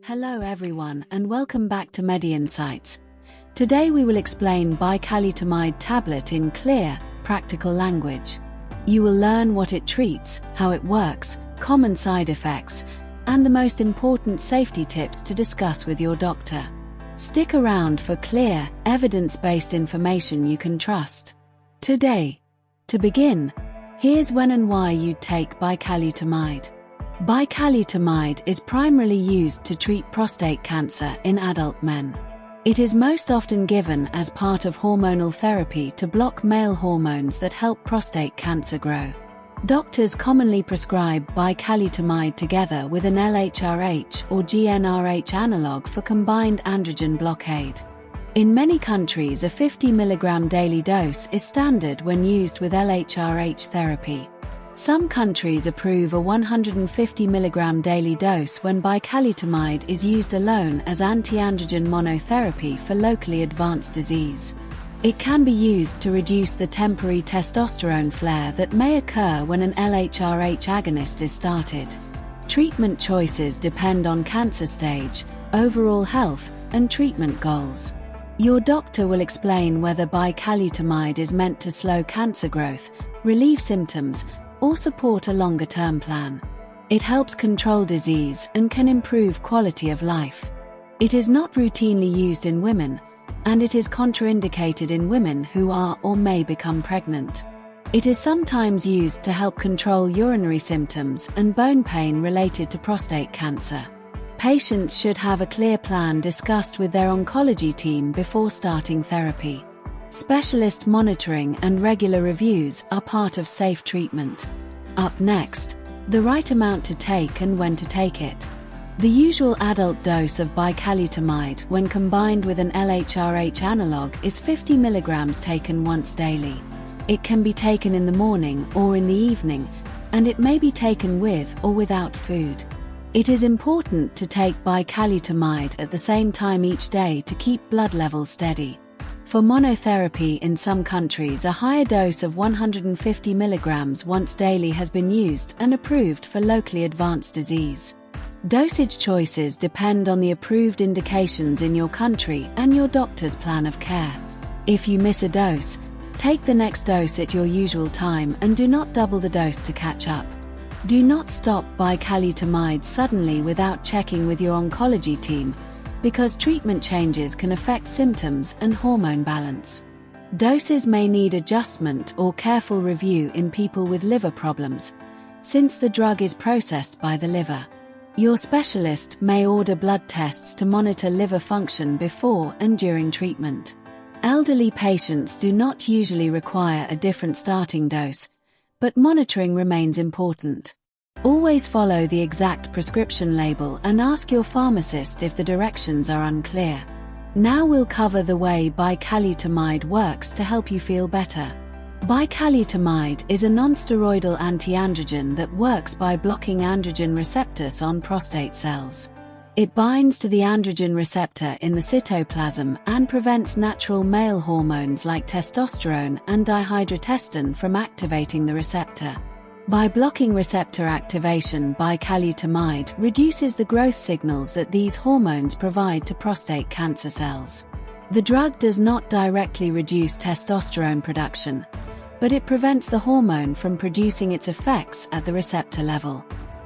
Hello everyone and welcome back to MediInsights. Today we will explain Bicalutamide Tablet in clear, practical language. You will learn what it treats, how it works, common side effects, and the most important safety tips to discuss with your doctor. Stick around for clear, evidence-based information you can trust. Today, to begin, here's when and why you'd take bicalutamide. Bicalutamide is primarily used to treat prostate cancer in adult men. It is most often given as part of hormonal therapy to block male hormones that help prostate cancer grow. Doctors commonly prescribe bicalutamide together with an LHRH or GnRH analogue for combined androgen blockade. In many countries, a 50 mg daily dose is standard when used with LHRH therapy. Some countries approve a 150 mg daily dose when bicalutamide is used alone as antiandrogen monotherapy for locally advanced disease. It can be used to reduce the temporary testosterone flare that may occur when an LHRH agonist is started. Treatment choices depend on cancer stage, overall health, and treatment goals. Your doctor will explain whether bicalutamide is meant to slow cancer growth, relieve symptoms, or support a longer-term plan. It helps control disease and can improve quality of life. It is not routinely used in women, and it is contraindicated in women who are or may become pregnant. It is sometimes used to help control urinary symptoms and bone pain related to prostate cancer. Patients should have a clear plan discussed with their oncology team before starting therapy. Specialist monitoring and regular reviews are part of safe treatment. Up next, the right amount to take and when to take it. The usual adult dose of bicalutamide when combined with an LHRH analogue is 50 mg taken once daily. It can be taken in the morning or in the evening, and it may be taken with or without food. It is important to take bicalutamide at the same time each day to keep blood levels steady. For monotherapy in some countries, a higher dose of 150 mg once daily has been used and approved for locally advanced disease. Dosage choices depend on the approved indications in your country and your doctor's plan of care. If you miss a dose, take the next dose at your usual time and do not double the dose to catch up. Do not stop bicalutamide suddenly without checking with your oncology team, because treatment changes can affect symptoms and hormone balance. Doses may need adjustment or careful review in people with liver problems, since the drug is processed by the liver. Your specialist may order blood tests to monitor liver function before and during treatment. Elderly patients do not usually require a different starting dose, but monitoring remains important. Always follow the exact prescription label and ask your pharmacist if the directions are unclear. Now we'll cover the way bicalutamide works to help you feel better. Bicalutamide is a nonsteroidal antiandrogen that works by blocking androgen receptors on prostate cells. It binds to the androgen receptor in the cytoplasm and prevents natural male hormones like testosterone and dihydrotestosterone from activating the receptor. By blocking receptor activation, bicalutamide reduces the growth signals that these hormones provide to prostate cancer cells. The drug does not directly reduce testosterone production, but it prevents the hormone from producing its effects at the receptor level.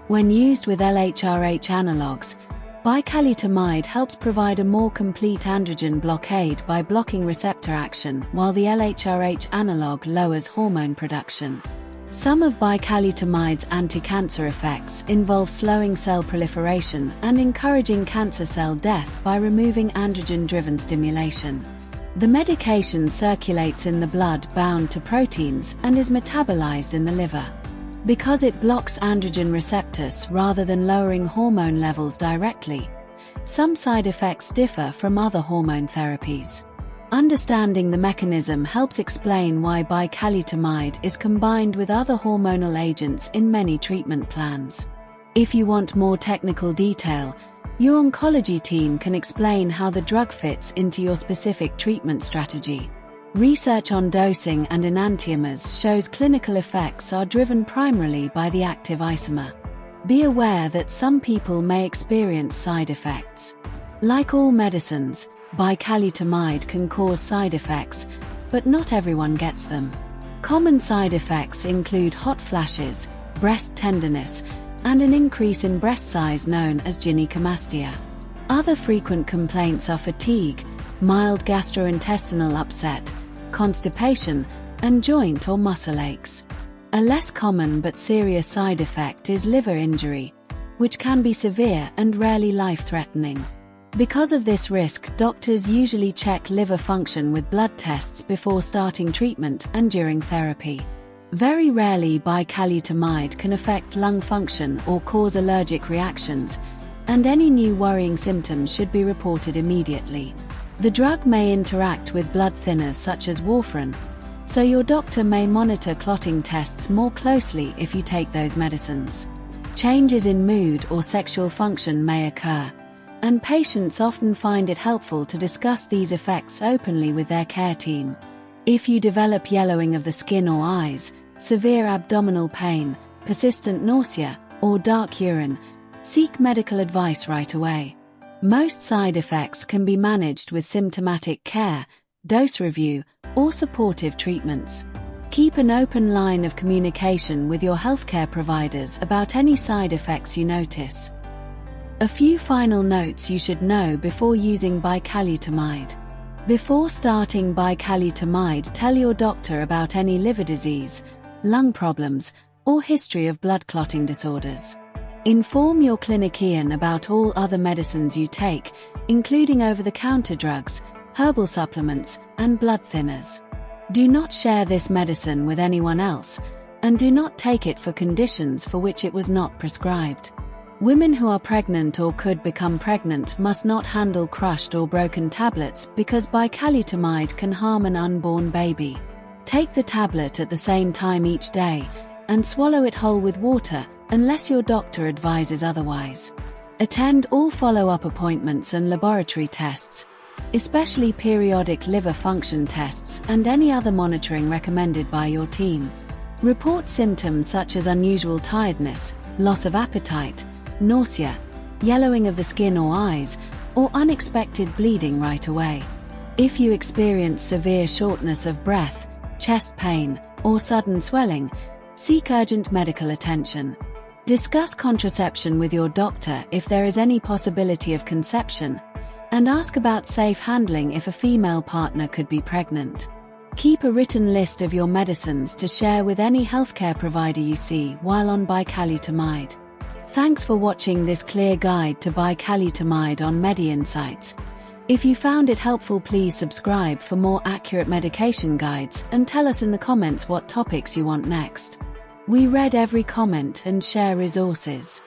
When used with LHRH analogues, bicalutamide helps provide a more complete androgen blockade by blocking receptor action, while the LHRH analogue lowers hormone production. Some of bicalutamide's anti-cancer effects involve slowing cell proliferation and encouraging cancer cell death by removing androgen-driven stimulation. The medication circulates in the blood bound to proteins and is metabolized in the liver. Because it blocks androgen receptors rather than lowering hormone levels directly, some side effects differ from other hormone therapies. Understanding the mechanism helps explain why bicalutamide is combined with other hormonal agents in many treatment plans. If you want more technical detail, your oncology team can explain how the drug fits into your specific treatment strategy. Research on dosing and enantiomers shows clinical effects are driven primarily by the active isomer. Be aware that some people may experience side effects. Like all medicines, bicalutamide can cause side effects, but not everyone gets them. Common side effects include hot flashes, breast tenderness, and an increase in breast size known as gynecomastia. Other frequent complaints are fatigue, mild gastrointestinal upset, constipation, and joint or muscle aches. A less common but serious side effect is liver injury, which can be severe and rarely life-threatening. Because of this risk, doctors usually check liver function with blood tests before starting treatment and during therapy. Very rarely, bicalutamide can affect lung function or cause allergic reactions, and any new worrying symptoms should be reported immediately. The drug may interact with blood thinners such as warfarin, so your doctor may monitor clotting tests more closely if you take those medicines. Changes in mood or sexual function may occur, and patients often find it helpful to discuss these effects openly with their care team. If you develop yellowing of the skin or eyes, severe abdominal pain, persistent nausea, or dark urine, seek medical advice right away. Most side effects can be managed with symptomatic care, dose review, or supportive treatments. Keep an open line of communication with your healthcare providers about any side effects you notice. A few final notes you should know before using bicalutamide. Before starting bicalutamide, tell your doctor about any liver disease, lung problems, or history of blood clotting disorders. Inform your clinician about all other medicines you take, including over-the-counter drugs, herbal supplements, and blood thinners. Do not share this medicine with anyone else, and do not take it for conditions for which it was not prescribed. Women who are pregnant or could become pregnant must not handle crushed or broken tablets because bicalutamide can harm an unborn baby. Take the tablet at the same time each day, and swallow it whole with water, unless your doctor advises otherwise. Attend all follow-up appointments and laboratory tests, especially periodic liver function tests and any other monitoring recommended by your team. Report symptoms such as unusual tiredness, loss of appetite, nausea, yellowing of the skin or eyes, or unexpected bleeding right away. If you experience severe shortness of breath, chest pain, or sudden swelling, seek urgent medical attention. Discuss contraception with your doctor if there is any possibility of conception, and ask about safe handling if a female partner could be pregnant. Keep a written list of your medicines to share with any healthcare provider you see while on bicalutamide. Thanks for watching this clear guide to bicalutamide on MediInsights. If you found it helpful, please subscribe for more accurate medication guides and tell us in the comments what topics you want next. We read every comment and share resources.